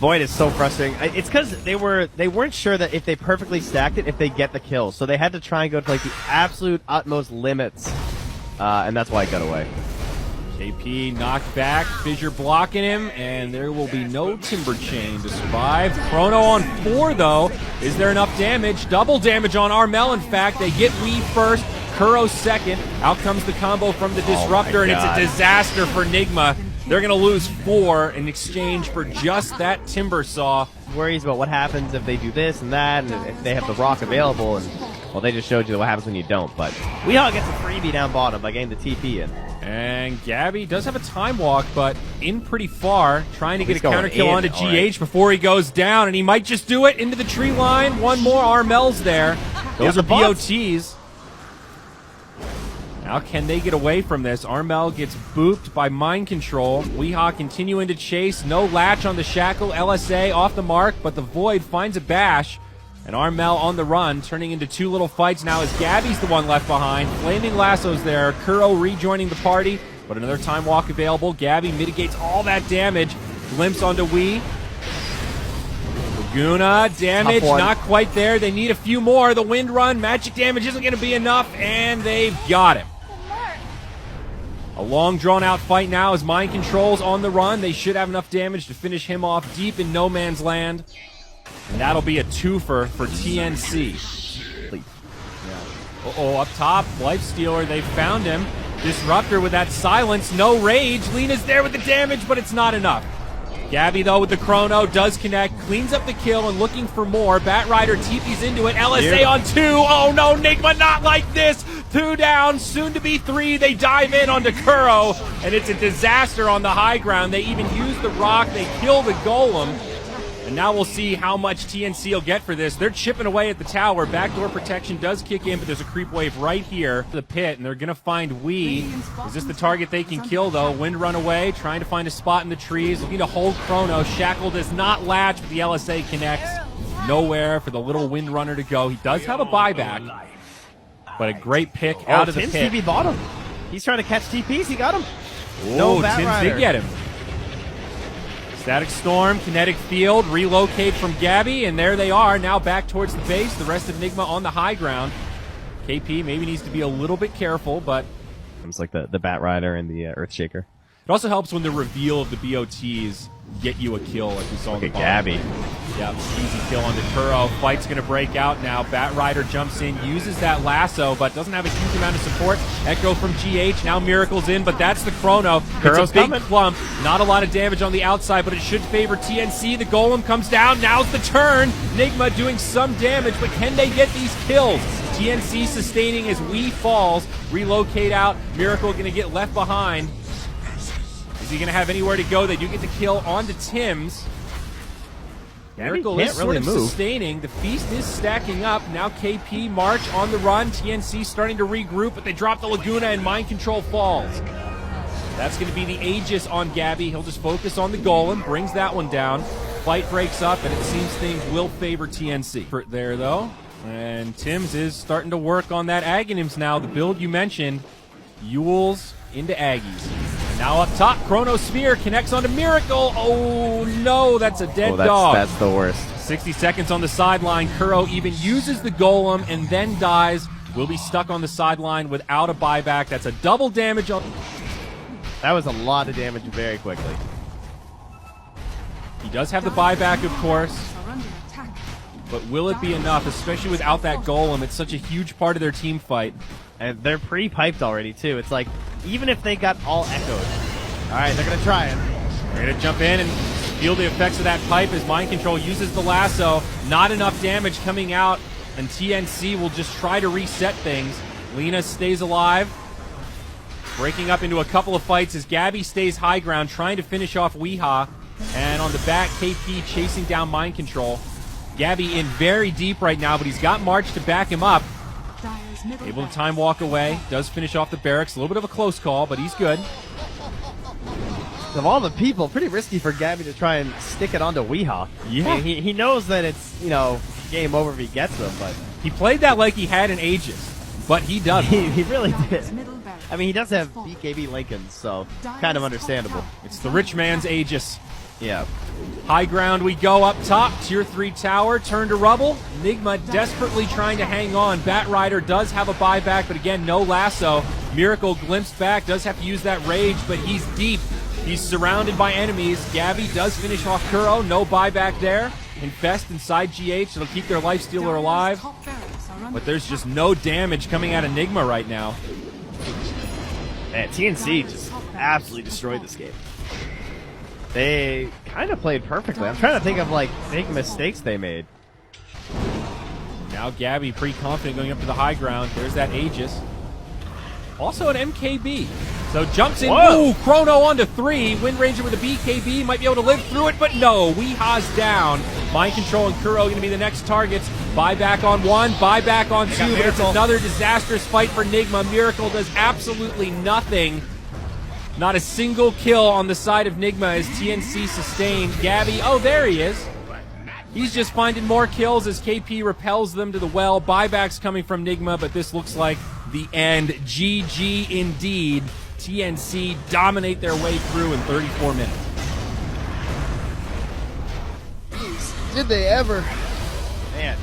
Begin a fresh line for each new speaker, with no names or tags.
Void is so frustrating. It's because they weren't sure that if they perfectly stacked it, if they get the kill. So they had to try and go to like the absolute utmost limits, and that's why it got away.
KP knocked back, Fissure blocking him, and there will be no Timber Chain to survive. Chrono on 4, though. Is there enough damage? Double damage on Armel, in fact. They get Wii first, Kuro second. Out comes the combo from the Disruptor, and it's a disaster for Nigma. They're going to lose 4 in exchange for just that Timber Saw.
Worries about what happens if they do this and that, and if they have the rock available, and well, they just showed you what happens when you don't. But Weehaw gets a freebie down bottom by getting the TP in.
And Gabi does have a time walk, but in pretty far, trying to get a counter kill onto GH before he goes down, and he might just do it into the tree line. One more, Armel's there. Those are BOTs. Now can they get away from this? Armel gets booped by mind control. Weehaw continuing to chase. No latch on the shackle. LSA off the mark, but the Void finds a bash. And Armel on the run, turning into 2 little fights now as Gabi's the one left behind. Flaming Lasso's there. Kuro rejoining the party, but another time walk available. Gabi mitigates all that damage. Glimpse onto Wii. Laguna, damage, not quite there. They need a few more. The wind run, magic damage isn't going to be enough, and they've got him. A long, drawn-out fight now as Mind Control's on the run. They should have enough damage to finish him off deep in no man's land. And that'll be a twofer for TNC. Yeah. Uh-oh, up top, Lifestealer, they found him. Disruptor with that silence, no rage. Lena's there with the damage, but it's not enough. Gabi, though, with the Chrono, does connect, cleans up the kill, and looking for more. Batrider TP's into it. LSA on 2. Oh, no, Nigma, not like this. 2 down, soon to be 3. They dive in onto Kuro, and it's a disaster on the high ground. They even use the rock. They kill the golem. And now we'll see how much TNC will get for this. They're chipping away at the tower. Backdoor protection does kick in, but there's a creep wave right here. The pit, and they're going to find Wii. Is this the target they can kill, though? Wind run away, trying to find a spot in the trees. Looking to hold Chrono. Shackle does not latch, but the LSA connects. Nowhere for the little Wind Runner to go. He does have a buyback, but a great pick out of the pit.
TP bottom. He's trying to catch TPs. He got him.
No, Tims did get him. Static Storm, Kinetic Field, relocate from Gabi, and there they are, now back towards the base. The rest of Nigma on the high ground. KP maybe needs to be a little bit careful, but...
It's like the Batrider and the Earthshaker.
It also helps when the reveal of the BOTs get you a kill, like we saw in the
Gabi.
Yep, easy kill onto Kuro. Fight's going to break out now. Batrider jumps in, uses that lasso, but doesn't have a huge amount of support. Echo from GH, now Miracle's in, but that's the Chrono.
Kuro's
it's a big clump. Not a lot of damage on the outside, but it should favor TNC. The Golem comes down. Now's the turn. Nigma doing some damage, but can they get these kills? TNC sustaining as Wii falls. Relocate out. Miracle going to get left behind. Is he going to have anywhere to go? They do get the kill onto Tims. Miracle is sort of sustaining. The Feast is stacking up. Now KP, March on the run. TNC starting to regroup, but they drop the Laguna and Mind Control falls. That's going to be the Aegis on Gabi. He'll just focus on the Golem, brings that one down. Fight breaks up, and it seems things will favor TNC. There, though. And Tims is starting to work on that Aghanims now. The build you mentioned, Yules into Aggies. Now up top, Chrono Sphere connects onto Miracle. Oh, no, that's a dead dog.
That's the worst.
60 seconds on the sideline. Kuro even uses the Golem and then dies. Will be stuck on the sideline without a buyback. That's a double damage on...
That was a lot of damage very quickly.
He does have the buyback, of course. But will it be enough, especially without that Golem? It's such a huge part of their team fight.
And they're pre-piped already, too. It's like, even if they got all echoed. All right, they're going to try it.
They're going to jump in and feel the effects of that pipe as Mind Control uses the lasso. Not enough damage coming out, and TNC will just try to reset things. Lena stays alive. Breaking up into a couple of fights as Gabi stays high ground, trying to finish off Weehaw. And on the back, KP chasing down Mind Control. Gabi in very deep right now, but he's got March to back him up. Able to time walk away. Does finish off the barracks. A little bit of a close call, but he's good.
Of all the people, pretty risky for Gabi to try and stick it onto Weehaw.
Yeah.
I mean, he knows that it's, game over if he gets them, but...
He played that like he had an Aegis, but he doesn't.
he really did. I mean, he does have BKB Lincoln, so kind of understandable.
It's the rich man's Aegis.
Yeah.
High ground we go up top. Tier 3 tower turned to rubble. Nigma desperately trying to hang on. Bat Rider does have a buyback, but again, no lasso. Miracle glimpsed back, does have to use that rage, but he's deep. He's surrounded by enemies. Gabi does finish off Kuro. No buyback there. Infest inside GH. It'll keep their lifestealer alive. But there's just no damage coming out of Nigma right now.
Man, TNC just absolutely destroyed this game. They kind of played perfectly. I'm trying to think of, like, big mistakes they made.
Now Gabi pretty confident going up to the high ground. There's that Aegis. Also an MKB. So jumps in.
Whoa.
Ooh, Chrono onto 3. Wind Ranger with a BKB. Might be able to live through it, but no. Weeha's down. Mind Control and Kuro going to be the next targets. Buyback on 1, buyback on 2, but it's another disastrous fight for Nigma. Miracle does absolutely nothing. Not a single kill on the side of Nigma as TNC sustained. Gabi, oh, there he is. He's just finding more kills as KP repels them to the well. Buybacks coming from Nigma, but this looks like the end. GG indeed. TNC dominate their way through in 34 minutes.
Did they ever?
Man.